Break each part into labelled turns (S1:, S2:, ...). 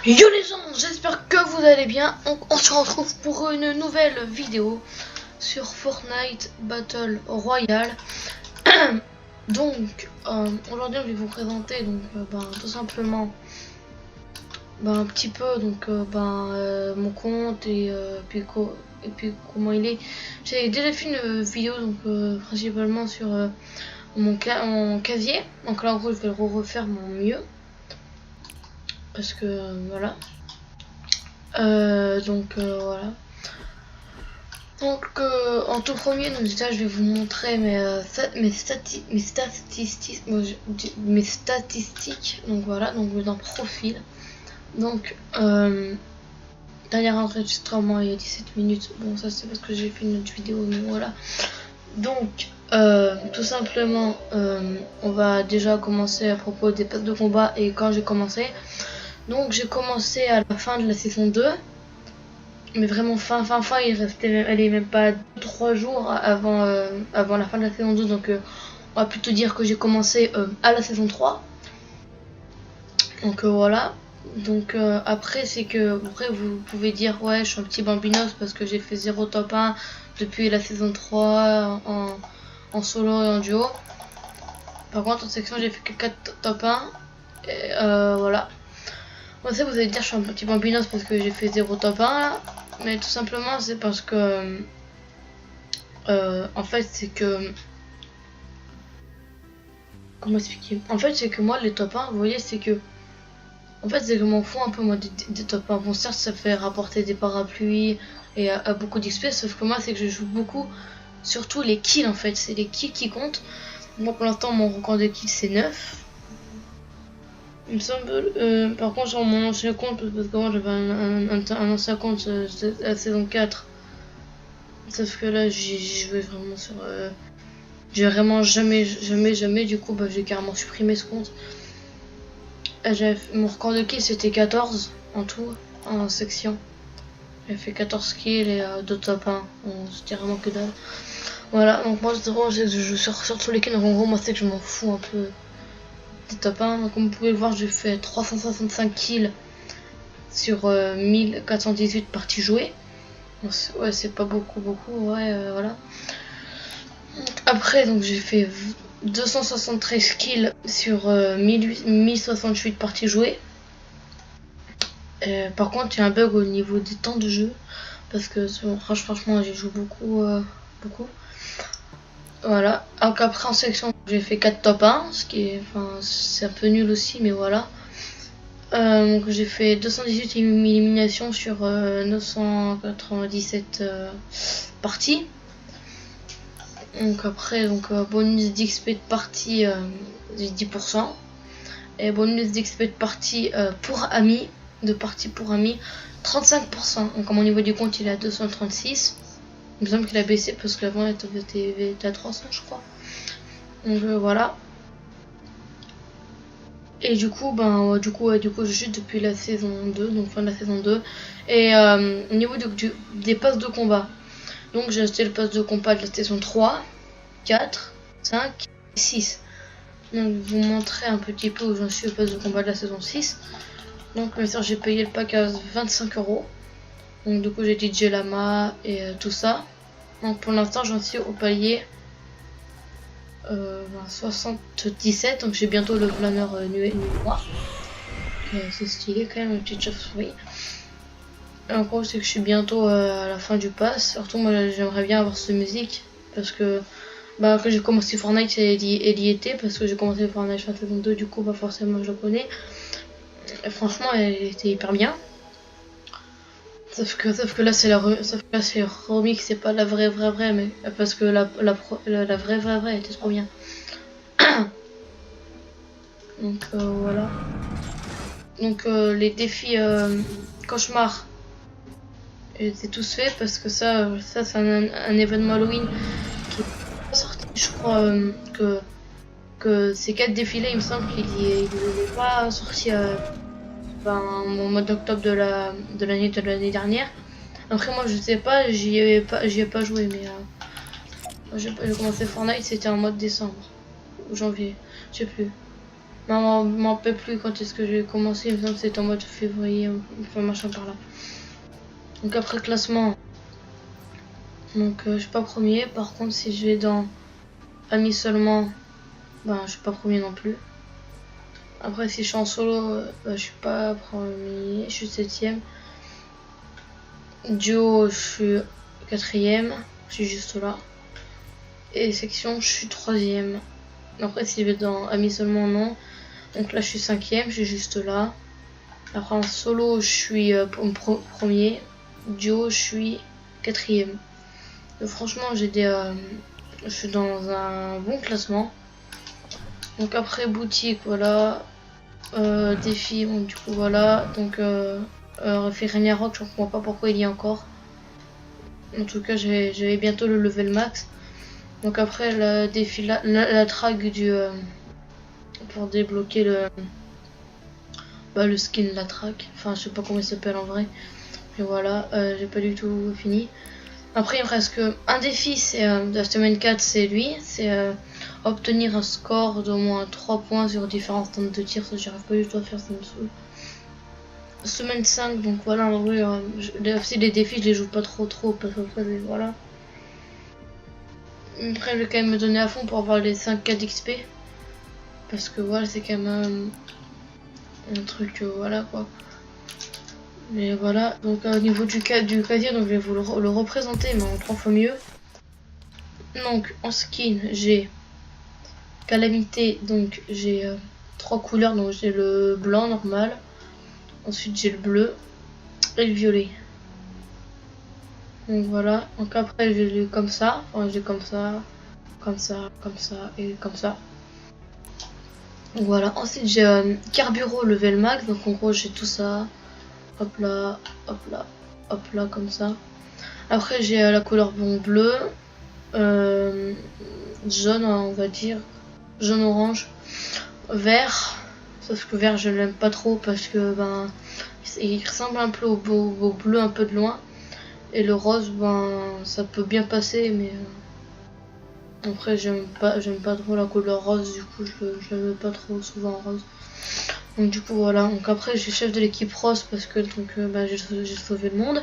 S1: Yo les gens, j'espère que vous allez bien. On se retrouve pour une nouvelle vidéo sur Fortnite Battle Royale. Donc aujourd'hui je vais vous présenter tout simplement un petit peu mon compte et puis comment il est. J'ai déjà fait une vidéo principalement sur mon casier. Donc là en gros je vais le refaire mon mieux. Parce que voilà. Voilà. En tout premier, donc déjà je vais vous montrer mes statistiques. Donc voilà, donc dans profil. Donc dernier enregistrement il y a 17 minutes. Bon ça c'est parce que j'ai fait une autre vidéo, mais voilà. Donc tout simplement on va déjà commencer à propos des passes de combat et quand j'ai commencé. Donc j'ai commencé à la fin de la saison 2. Mais vraiment fin, il restait allez, même pas 3 jours avant la fin de la saison 2. Donc on va plutôt dire que j'ai commencé à la saison 3. Donc voilà. Donc après c'est que après vous pouvez dire ouais je suis un petit bambinos parce que j'ai fait 0 top 1 depuis la saison 3 en solo et en duo. Par contre en section j'ai fait que 4 top 1. Et voilà. Moi ça vous allez dire je suis un petit bambinos parce que j'ai fait 0 top 1 là. Mais tout simplement c'est parce que en fait c'est que comment expliquer, en fait c'est que moi les top 1 vous voyez c'est que en fait c'est que m'en fous un peu moi des top 1. Bon certes ça fait rapporter des parapluies et à beaucoup d'XP, sauf que moi c'est que je joue beaucoup surtout les kills en fait, c'est les kills qui comptent. Moi pour l'instant mon record de kills c'est 9. Il me semble, par contre sur mon ancien compte, parce que moi j'avais un ancien compte à la saison 4. Sauf que là j'ai joué vraiment sur... j'ai vraiment jamais du coup j'ai carrément supprimé ce compte. Mon record de kills c'était 14 en tout, en section. J'ai fait 14 kills et 2 top 1, c'était vraiment que dalle. Voilà, donc moi je joue sur tous les kills, donc en gros moi c'est que je m'en fous un peu des top 1. Donc comme vous pouvez le voir j'ai fait 365 kills sur 1418 parties jouées. Ouais c'est pas beaucoup, ouais voilà. Après donc j'ai fait 273 kills sur 1068 parties jouées. Par contre il y a un bug au niveau des temps de jeu parce que franchement j'y joue beaucoup. Voilà. Donc après en section j'ai fait 4 top 1, ce qui est c'est un peu nul aussi, mais voilà. Donc j'ai fait 218 éliminations sur 997 parties. Donc après bonus d'XP de partie 10% et bonus d'XP de partie pour amis, 35%. Donc à mon niveau du compte il est à 236. Il me semble qu'il a baissé parce qu'avant il était à 300 je crois. Donc voilà. Et du coup je chute depuis la saison 2, donc fin de la saison 2. Et au niveau des passes de combat, donc j'ai acheté le pass de combat de la saison 3, 4, 5 et 6. Donc vous montrer un petit peu où j'en suis au pass de combat de la saison 6. Donc j'ai payé le pack à 25 €. Donc du coup j'ai DJ Lama et tout ça. Donc pour l'instant j'en suis au palier 77, donc j'ai bientôt le planeur nuit noir. C'est stylé quand même, une petite chauve-souris. En gros c'est que je suis bientôt à la fin du pass. Surtout moi j'aimerais bien avoir cette musique parce que quand j'ai commencé Fortnite elle y était, parce que j'ai commencé Fortnite fin saison 2, du coup forcément je la connais. Et franchement elle était hyper bien. Sauf que là c'est remix, c'est pas la vraie mais parce que la vraie était trop bien. Donc voilà. Donc les défis cauchemar étaient tous faits parce que ça c'est un événement Halloween qui est sorti, je crois que ces 4 défilés il me semble qu'il n'est pas sorti au mois d'octobre de l'année dernière. Après moi je sais pas, j'y ai pas joué, mais j'ai commencé Fortnite, c'était en mois de décembre ou janvier, je sais plus. m'en rappelle plus quand est-ce que j'ai commencé, il me semble que c'était en mois de février, enfin machin par là. Donc après classement, donc je suis pas premier. Par contre si je vais dans amis seulement, ben je suis pas premier non plus. Après si je suis en solo, je suis pas premier, je suis 7ème. Duo je suis 4ème, je suis juste là. Et section je suis 3ème. Après si je vais dans amis seulement non. Donc là je suis 5ème, je suis juste là. Après en solo je suis premier. Duo je suis 4ème. Franchement j'ai je suis dans un bon classement. Donc après boutique voilà. Défi bon du coup voilà. Donc Ragnarok je comprends pas pourquoi il y a encore. En tout cas j'avais bientôt le level max. Donc après le défi la trague du pour débloquer le skin la traque. Enfin je sais pas comment il s'appelle en vrai. Et voilà, j'ai pas du tout fini. Après il me reste que un défi, c'est de la semaine 4, c'est lui, c'est obtenir un score d'au moins 3 points sur différents stands de tir. Ça j'arrive pas du tout à faire, ça me saoule. Semaine 5, donc voilà, en vrai, aussi les défis je les joue pas trop parce qu'après voilà. Après je vais quand même me donner à fond pour avoir les 5K d'XP. Parce que voilà, c'est quand même un truc, voilà quoi. Mais voilà, donc au niveau du casier, donc je vais vous le représenter, mais en 3 fois mieux. Donc en skin, j'ai calamité, donc j'ai 3 couleurs, donc j'ai le blanc normal, ensuite j'ai le bleu et le violet. Donc voilà, donc après j'ai comme ça, enfin j'ai comme ça, comme ça, comme ça et comme ça. Donc voilà, ensuite j'ai Carburo level max, donc en gros j'ai tout ça. Hop là, hop là, hop là, comme ça. Après j'ai la couleur bleu, jaune on va dire, jaune orange, vert, sauf que vert je l'aime pas trop parce que ben il ressemble un peu au bleu un peu de loin. Et le rose ben ça peut bien passer mais après j'aime pas trop la couleur rose, du coup je l'aime pas trop souvent en rose. Donc du coup voilà, donc après j'ai chef de l'équipe rose parce que donc j'ai sauvé le monde.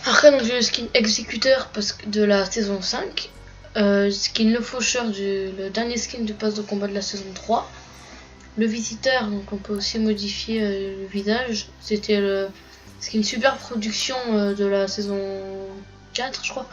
S1: Après donc j'ai le skin exécuteur parce que de la saison 5, skin le faucheur le dernier skin du pass de combat de la saison 3. Le visiteur, donc on peut aussi modifier le visage, c'était le skin super production de la saison 4 je crois.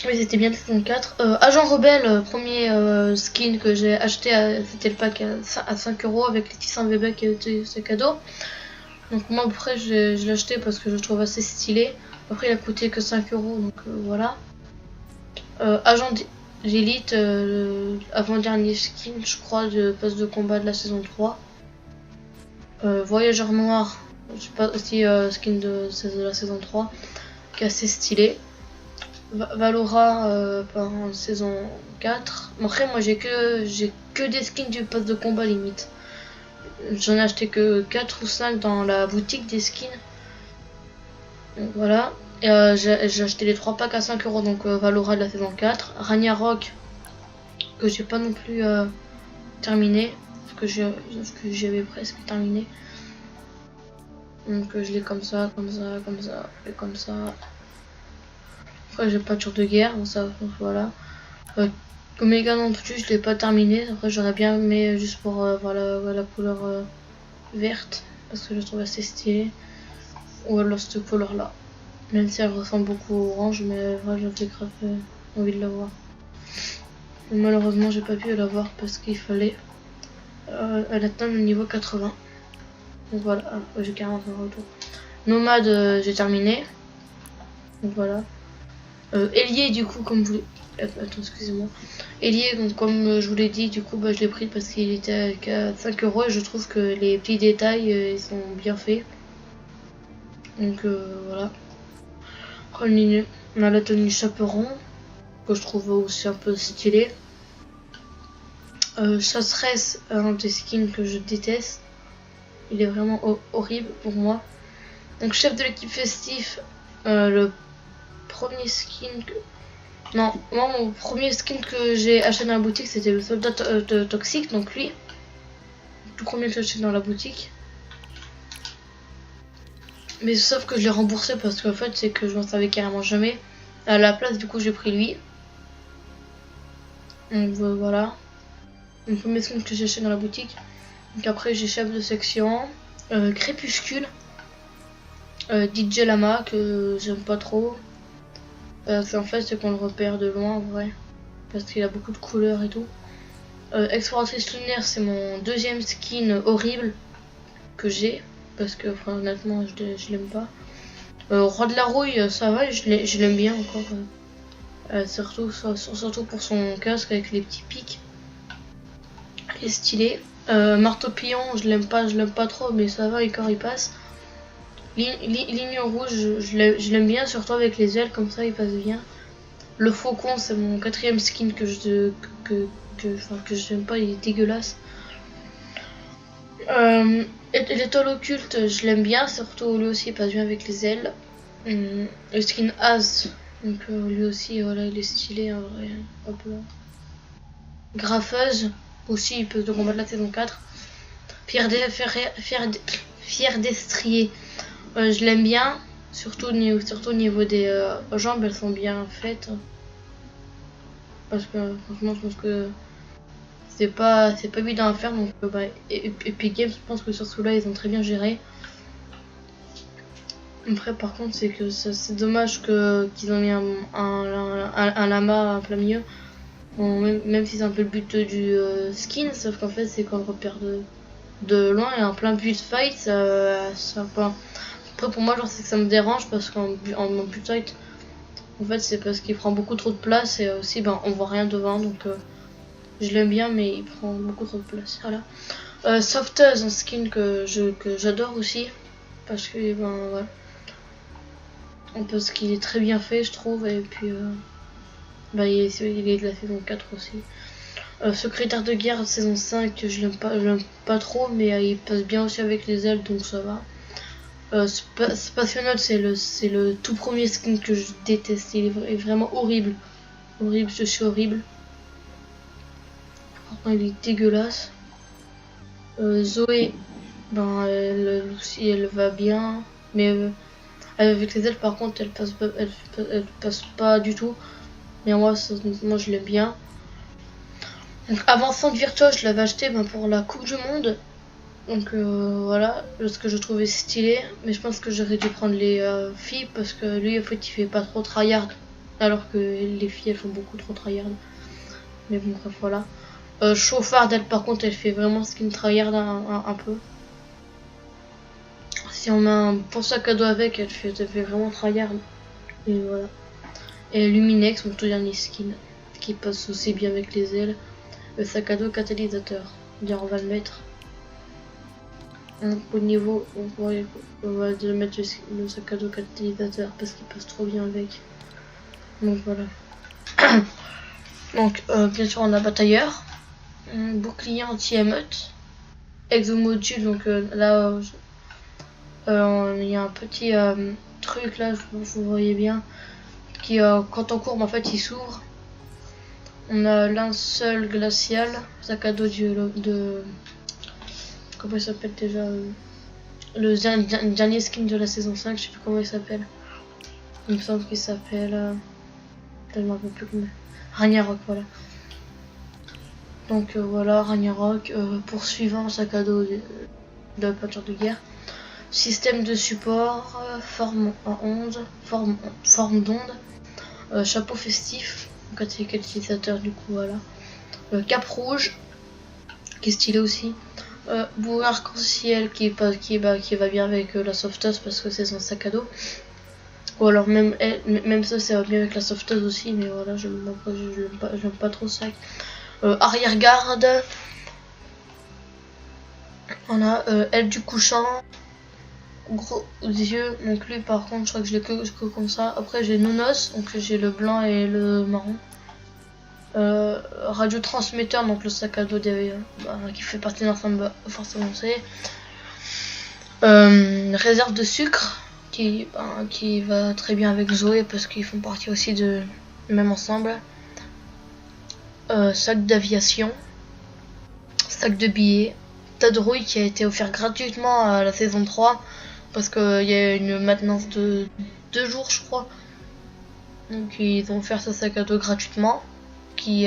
S1: Oui, c'était bien la saison 4. Agent Rebelle, premier skin que j'ai acheté, c'était le pack à 5 € avec les petits 100 bébés qui étaient ce cadeau. Donc moi après je l'ai acheté parce que je le trouve assez stylé. Après il a coûté que 5 €, donc voilà. Agent d'élite, avant-dernier skin je crois de passe de combat de la saison 3. Voyageur noir, je sais pas aussi skin de la saison 3 qui est assez stylé. Valora en saison 4. Après moi j'ai que des skins du pass de combat limite. J'en ai acheté que 4 ou 5 dans la boutique des skins. Donc voilà. J'ai acheté les 3 packs à 5 €, donc Valora de la saison 4. Ragnarok que j'ai pas non plus terminé. Parce que j'avais presque terminé. Donc je l'ai comme ça, comme ça, comme ça et comme ça. Après j'ai pas de tour de guerre, donc ça donc voilà. Omega non plus, je l'ai pas terminé. Après j'aurais bien aimé juste pour voir la couleur verte parce que je trouve assez stylé. Ou alors cette couleur là. Même si elle ressemble beaucoup au orange, mais vrai j'avais grave envie de la voir. Mais malheureusement j'ai pas pu la voir parce qu'il fallait elle atteindre le niveau 80. Donc voilà, j'ai carrément fait un retour. Nomade j'ai terminé. Donc voilà. Ailier du coup comme vous... Attends excusez-moi. Ailier donc comme je vous l'ai dit du coup je l'ai pris parce qu'il était à 5 € et je trouve que les petits détails ils sont bien faits. Donc voilà. Après on a la tenue chaperon que je trouve aussi un peu stylé. Chasseresse, un des skins que je déteste. Il est vraiment horrible pour moi. Donc chef de l'équipe festif, le premier skin Non, moi mon premier skin que j'ai acheté dans la boutique c'était le soldat toxique, donc lui. Tout premier que j'ai acheté dans la boutique. Mais sauf que je l'ai remboursé parce qu'en fait c'est que je n'en savais carrément jamais. À la place du coup j'ai pris lui. Donc voilà. Mon premier skin que j'ai acheté dans la boutique. Donc après j'ai chef de section. Crépuscule. DJ Lama que j'aime pas trop. En fait c'est qu'on le repère de loin en vrai. Parce qu'il a beaucoup de couleurs et tout. Exploratrice lunaire c'est mon deuxième skin horrible que j'ai. Parce que enfin, honnêtement je l'aime pas. Roi de la rouille ça va, je l'aime bien encore. Surtout pour son casque avec les petits pics. Il est stylé. Marteau pilon je l'aime pas trop mais ça va encore il passe. Ligne rouge je l'aime bien surtout avec les ailes comme ça il passe bien. Le faucon c'est mon quatrième skin que j'aime pas, il est dégueulasse. L'étoile occulte je l'aime bien surtout lui aussi il passe bien avec les ailes. Le skin As donc lui aussi voilà il est stylé en vrai. Hop là. Graffeuse aussi il peut se combattre la saison 4. Fier d'Estrier je l'aime bien surtout au niveau des jambes elles sont bien faites parce que franchement je pense que c'est pas évident à faire donc Epic Games je pense que sur celui-là ils ont très bien géré. Après par contre c'est que c'est dommage qu'ils ont mis un lama à plein milieu. Bon, même si c'est un peu le but du skin, sauf qu'en fait c'est qu'on repère de loin et en plein build fight ça pas. Après pour moi genre c'est que ça me dérange parce qu'en build fight en fait c'est parce qu'il prend beaucoup trop de place et aussi on voit rien devant donc je l'aime bien mais il prend beaucoup trop de place. Voilà. Softeuse, un skin que j'adore aussi parce que voilà. Parce qu'il est très bien fait je trouve et puis il est de la saison 4 aussi. Secrétaire de guerre saison 5 je l'aime pas trop mais il passe bien aussi avec les ailes donc ça va. Spationaute c'est le tout premier skin que je déteste, il est vraiment horrible. Horrible, je suis horrible. Il est dégueulasse. Zoé, elle aussi elle va bien, mais avec les ailes par contre elle passe pas du tout. Mais moi je l'aime bien. Donc avançante virtuose je l'avais acheté pour la coupe du monde. Donc voilà, ce que je trouvais stylé, mais je pense que j'aurais dû prendre les filles parce que lui en fait il fait pas trop tryhard alors que les filles elles font beaucoup trop tryhard. Mais bon bref voilà. Chauffarde elle par contre elle fait vraiment skin tryhard un peu. Si on a un bon sac à dos avec elle fait vraiment tryhard. Et voilà. Et Luminex mon tout dernier skin qui passe aussi bien avec les ailes. Le sac à dos catalyseur. Bien on va le mettre. Au niveau on va déjà mettre le sac à dos catalyseur parce qu'il passe trop bien avec. Donc voilà. Donc bien sûr on a batailleur, bouclier anti-émeute, exomodule donc là il y a un petit truc là vous voyez bien qui quand on court en fait il s'ouvre. On a linceul glacial, sac à dos de comment il s'appelle déjà le dernier skin de la saison 5, je sais plus comment il s'appelle. Il me semble qu'il s'appelle tellement un peu plus comment. Ragnarok, voilà. Donc voilà, Ragnarok, poursuivant, sac à dos de la peinture de guerre. Système de support, forme en onde, forme d'onde, chapeau festif, catalyseur du coup voilà. Cap rouge, qui est stylé aussi. Boue arc-en-ciel qui va bien avec la softeuse parce que c'est son sac à dos. Ou alors même ça va bien avec la softeuse aussi, mais voilà, je n'aime pas trop ça. Arrière-garde. On a aile du couchant. Gros yeux, donc lui par contre je crois que je l'ai que comme ça. Après j'ai Nonos, donc j'ai le blanc et le marron. Radiotransmetteur, donc le sac à dos qui fait partie de l'ensemble forcément c'est. Réserve de sucre qui va très bien avec Zoé parce qu'ils font partie aussi de même ensemble. Sac d'aviation, sac de billets, tas de rouille qui a été offert gratuitement à la saison 3 parce qu'il y a une maintenance de 2 jours je crois. Donc ils ont offert ce sac à dos gratuitement qui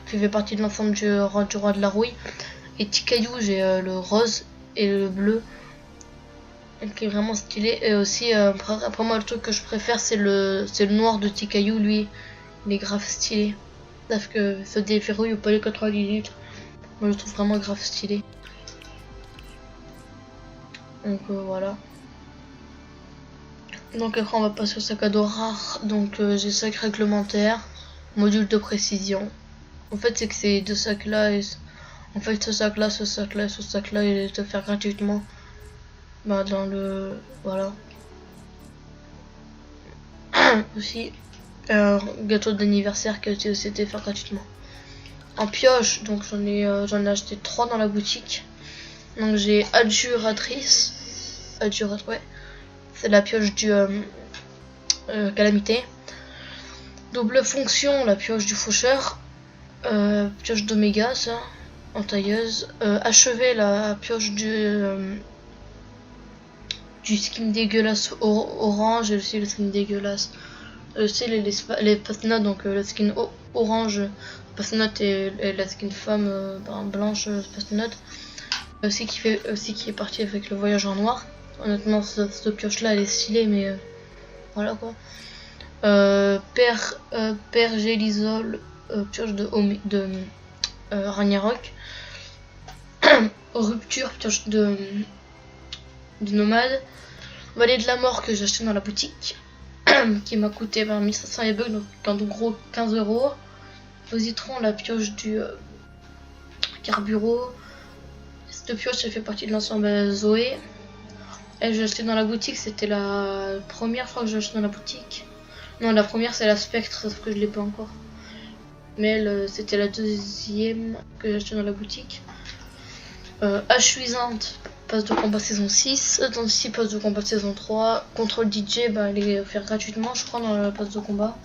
S1: fait partie de l'ensemble du roi de la rouille. Et petit caillou, j'ai le rose et le bleu qui est vraiment stylé. Et aussi après moi le truc que je préfère c'est le noir de petit caillou, lui il est grave stylé. Sauf que ça déverrouille pas les 90 litres. Moi je le trouve vraiment grave stylé. Donc voilà. Donc après on va passer au sac à dos rare. Donc j'ai sac réglementaire, module de précision. En fait c'est que ces deux sacs là, en fait ce sac là, ce sac là, ce sac là, il est offert gratuitement. Bah dans le voilà. Aussi gâteau d'anniversaire qui a été aussi offert gratuitement. En pioche, donc j'en ai acheté 3 dans la boutique. Donc j'ai Adjuratrice, ouais, c'est la pioche du Calamité. Double fonction, la pioche du faucheur. Pioche d'Oméga, ça, en tailleuse. Achevé, la pioche du skin dégueulasse orange et aussi le skin dégueulasse. C'est les passe-notes, donc le skin orange passe-note et la skin femme blanche passe-note. Aussi qui est parti avec le voyage en noir. Honnêtement cette pioche là elle est stylée, mais voilà quoi. Pergélisol, pioche de Ragnarok. Rupture, pioche de nomade. Vallée de la mort que j'ai acheté dans la boutique qui m'a coûté 1500 e-bucks, donc en gros 15 €. Positron, la pioche du Carburo. Cette pioche elle fait partie de l'ensemble Zoé. Elle j'ai acheté dans la boutique, c'était la première fois que j'ai acheté dans la boutique. Non, la première c'est la Spectre, sauf que je l'ai pas encore. Mais c'était la deuxième que j'ai acheté dans la boutique. H-Luisante, passe de combat saison 6, dans 6 passes de combat saison 3. Contrôle DJ, bah, il est offert gratuitement, je crois, dans la passe de combat.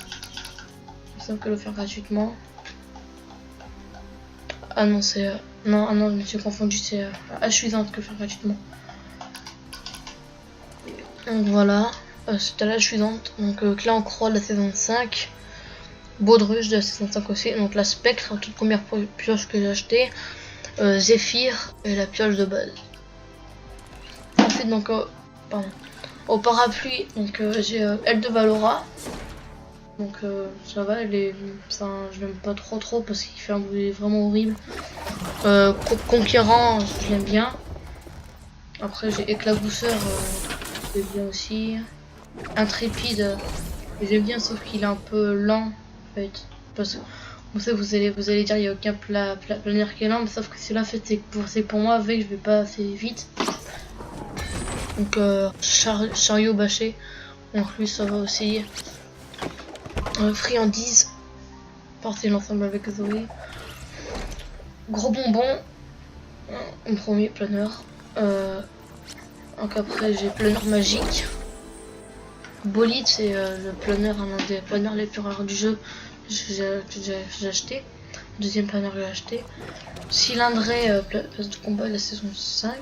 S1: Il me semble qu'elle est offert gratuitement. Ah non, c'est. Non, je me suis confondu, c'est H-Luisante que offert gratuitement. Donc voilà, c'était la H-Luisante. Donc clé en croix de la saison 5. Baudruche de la saison 5 aussi. Donc la Spectre, la toute première pioche que j'ai acheté. Zéphyr et la pioche de base. Ensuite donc au parapluie, donc j'ai L de Valora. Donc ça va, je l'aime pas trop parce qu'il fait un bruit vraiment horrible. Conquérant, je l'aime bien. Après j'ai Éclabousseur, j'aime bien aussi. Intrépide, j'aime bien, sauf qu'il est un peu lent en fait. Parce que vous allez dire il n'y a aucun planeur qui est lent, mais sauf que celui-là en fait c'est pour moi avec je vais pas assez vite. Donc chariot bâché, donc lui ça va aussi. Friandise, porter l'ensemble avec Zoé. Gros bonbon, en premier planeur. Donc après j'ai planeur magique. Bolide, c'est le planeur, un des planeurs les plus rares du jeu. J'ai acheté. Deuxième planeur que j'ai acheté. Cylindré, passe de combat de la saison 5.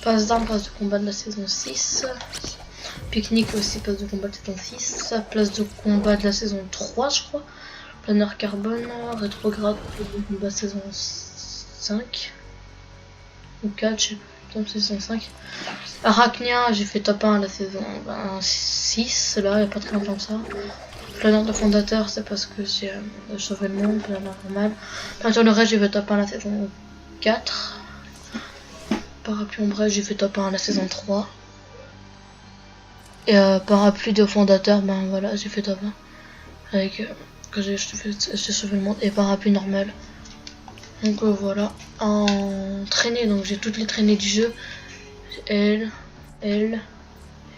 S1: Passe d'armes, passe de combat de la saison 6. Pique-nique aussi, passe de combat de la saison 6. Place de combat de la saison 3, je crois. Planeur carbone, rétrograde, passe de combat saison 5. Ou 4, je sais pas, saison 5. Arachnia, j'ai fait top 1 à la saison 6, là, il n'y a pas très longtemps que ça. Planeur de fondateur, c'est parce que c'est sauver le monde, planeur normal. Enfin, sur le reste, j'ai fait top 1 à la saison 4. Parapluie ombrage, j'ai fait top 1 à la saison 3. Et parapluie de fondateur, ben voilà, j'ai fait top 1. Avec que j'ai sauvé le monde. Et parapluie normal. Donc voilà. En traînée, donc j'ai toutes les traînées du jeu. Elle.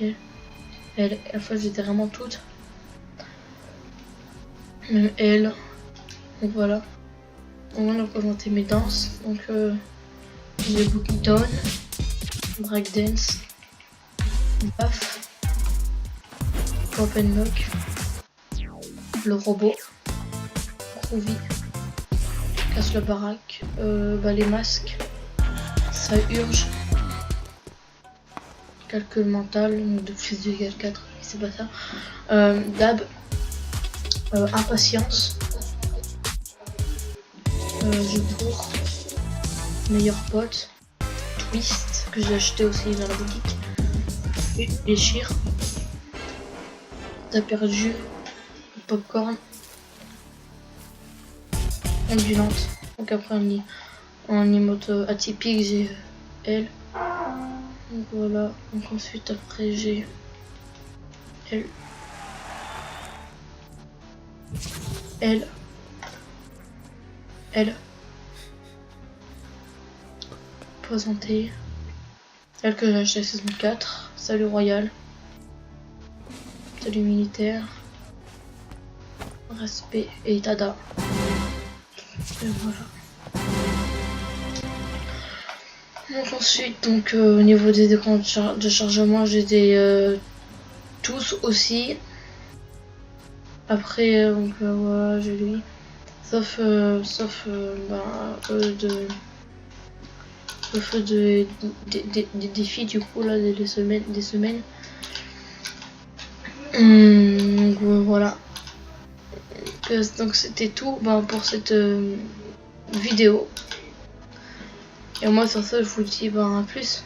S1: En fait, j'étais vraiment toutes. Même elle. Donc voilà. On va présenter mes danses. Donc j'ai Boogie Down, Breakdance, Baf, Pop and Lock, le robot. Groovy. Casse la baraque. Les masques. Ça urge. Calcul mental. Donc 2 plus 2 égale 4. C'est pas ça. Dab. Impatience. Je cours. Meilleur pote. Twist. Que j'ai acheté aussi dans la boutique. Et déchire. T'as perdu. Popcorn. Ondulante. Donc après en emote atypique j'ai L. Donc voilà. Donc ensuite après j'ai L. L. L. Présenté. Celle que j'ai acheté saison 4. Salut royal. Salut militaire. Respect et tada. Et voilà. Donc ensuite, au niveau des écrans de chargement, j'ai des tous aussi. Après, voilà, j'ai lui. Sauf le feu des défis du coup là des semaines. Donc voilà. Donc c'était tout pour cette vidéo. Et moi sur ça je vous dis à plus.